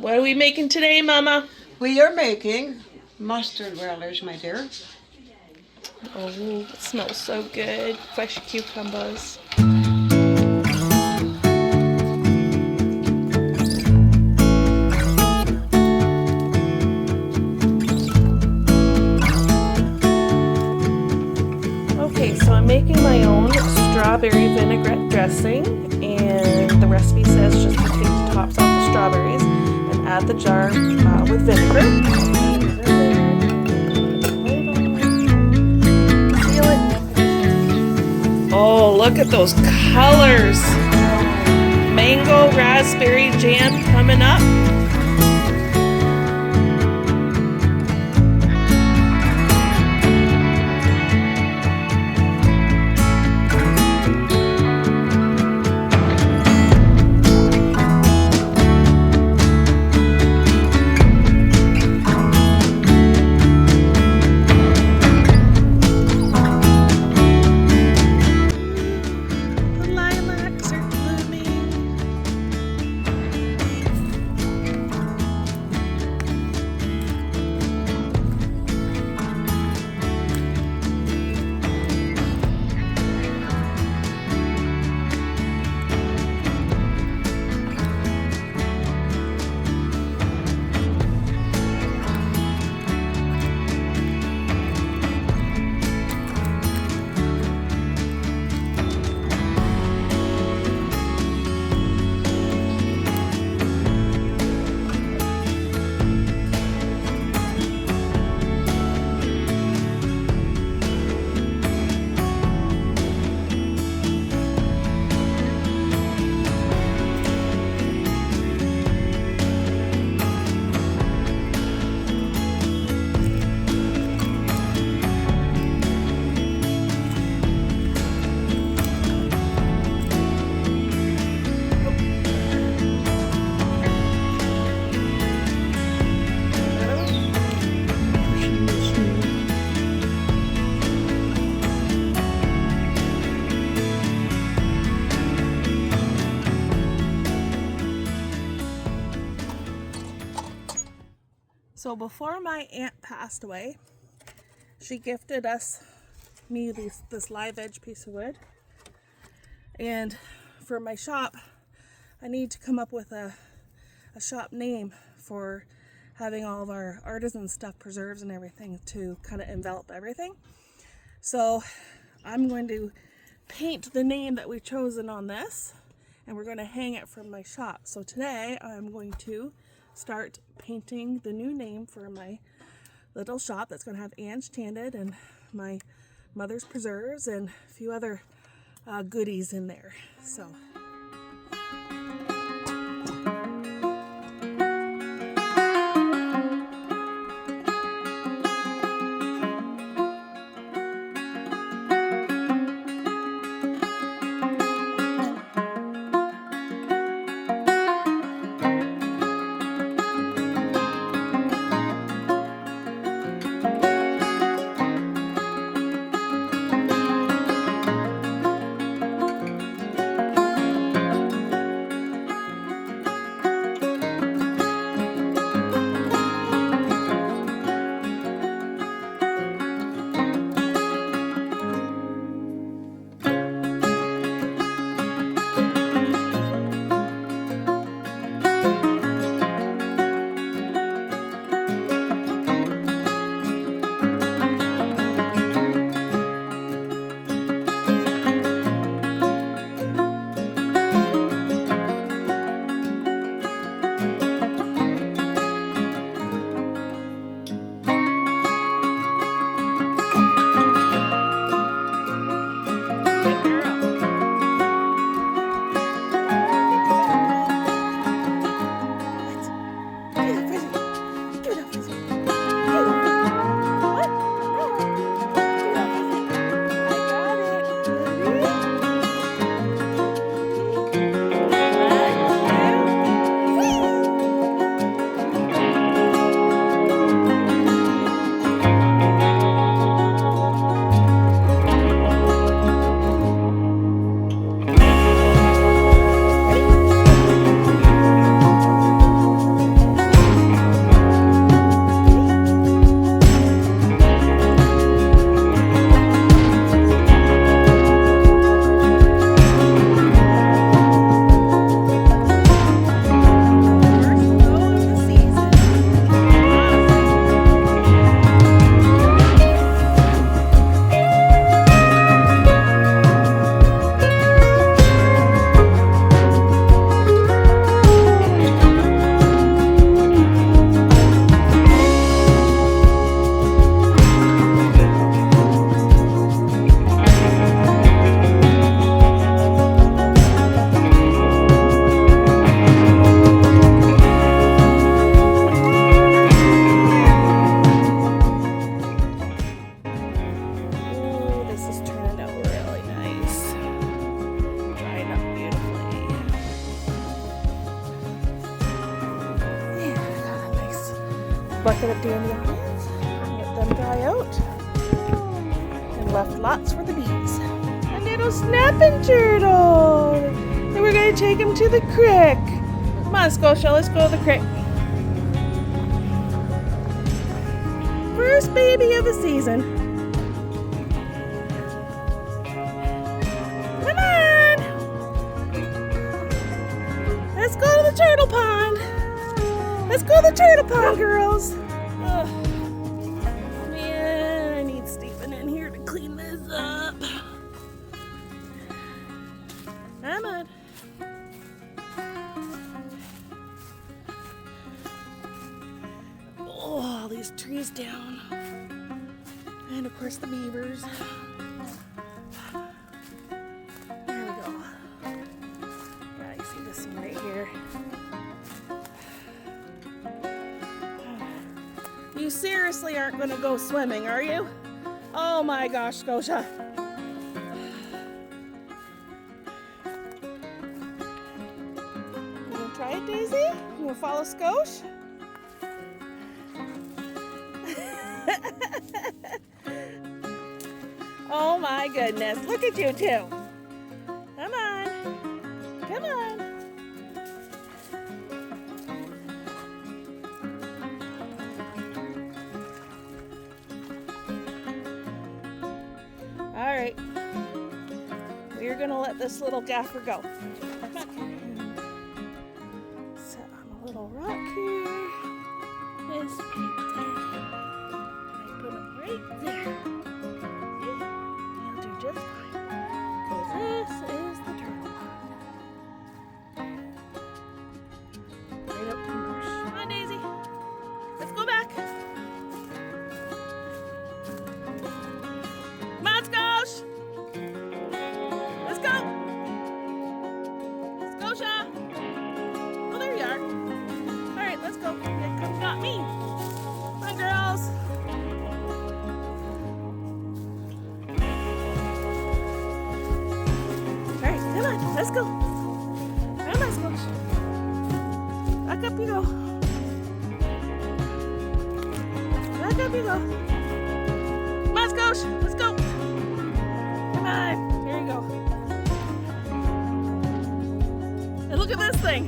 What are we making today, Mama? We are making mustard relish, my dear. Oh, it smells so good. Fresh cucumbers. Okay, so I'm making my own strawberry vinaigrette dressing, and the recipe says just to take the tops off the strawberries and add the jar with vinegar. Feel it? Oh, look at those colors! Mango raspberry jam coming up. So before my aunt passed away, she gifted me this live edge piece of wood. And for my shop, I need to come up with a shop name for having all of our artisan stuff, preserves and everything to kind of envelop everything. So I'm going to paint the name that we've chosen on this, and we're going to hang it from my shop. So today I'm going to start painting the new name for my little shop that's going to have AngeChanted and my mother's preserves and a few other goodies in there. So bucket of dandelions, let them dry out, and left lots for the bees. A little snapping turtle! And we're going to take him to the creek. Come on, Scotia, let's go to the creek. First baby of the season. Come on! Let's go to the turtle pond. Let's go to the turtle pond, girls. Oh, man, I need Stephen in here to clean this up. Come on. Oh, all these trees down. And of course the beavers. There we go. Yeah, you see this one right here. You seriously aren't going to go swimming, are you? Oh my gosh, Scotia. You gonna try it, Daisy? You gonna follow Scotia? Oh my goodness, look at you two. Come on. Come on. All right. We're going to let this little gaffer go. Set on a little rock here. This right there. I put it right there. You'll do just fine. Because this is the turtle pond. Right up to the marsh. Come on, Daisy. Let's go back. Come on, Scosh. Let's go. Scotia. Oh, there you are. All right, let's go. Here comes got me. Come on, girls. All right, come on. Let's go. Come on, Scosh. Back up you go. Back up you go. Come on, Scosh. Let's go. Come on. Here you go. And look at this thing.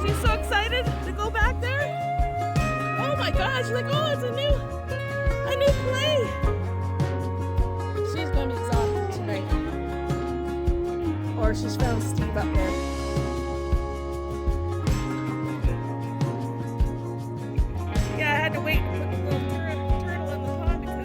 She's so excited to go back there. Oh my gosh. She's like, oh, it's a new play. She's going to be exhausted tonight. Or she's found Steve up there. Yeah, I had to wait for the little turtle in the pond because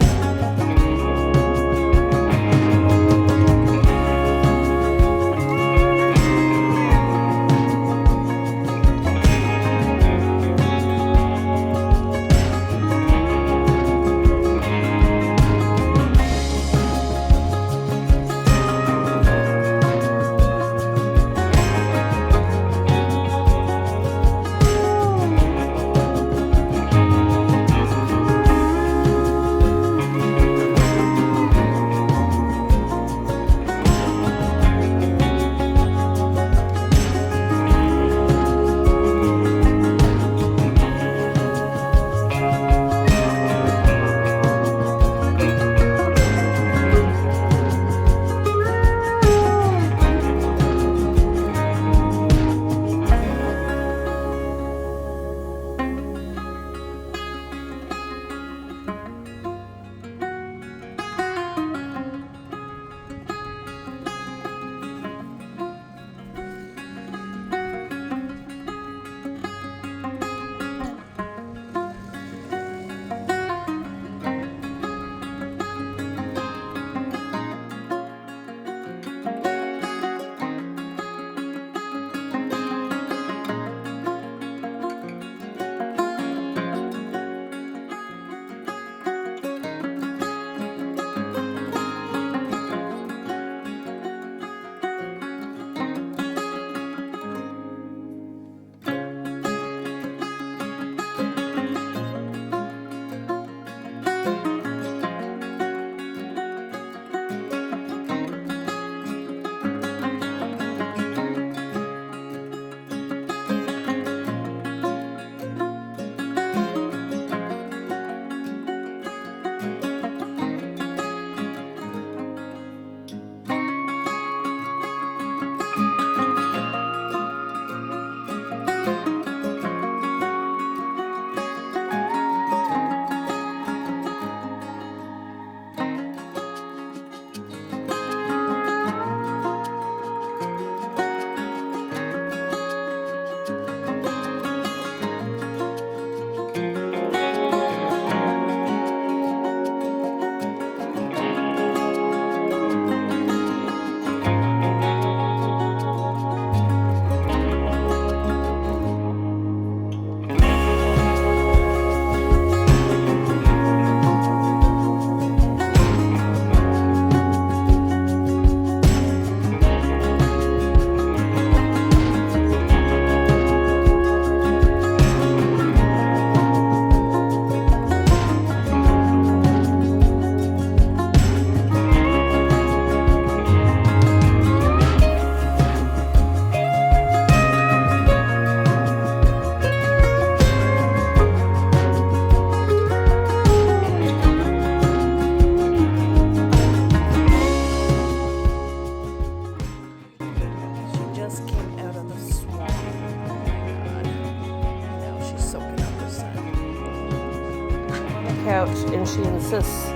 and she insists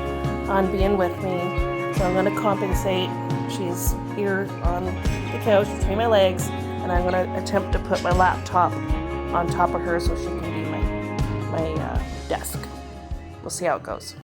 on being with me. So I'm going to compensate. She's here on the couch between my legs, and I'm going to attempt to put my laptop on top of her so she can be my desk. We'll see how it goes.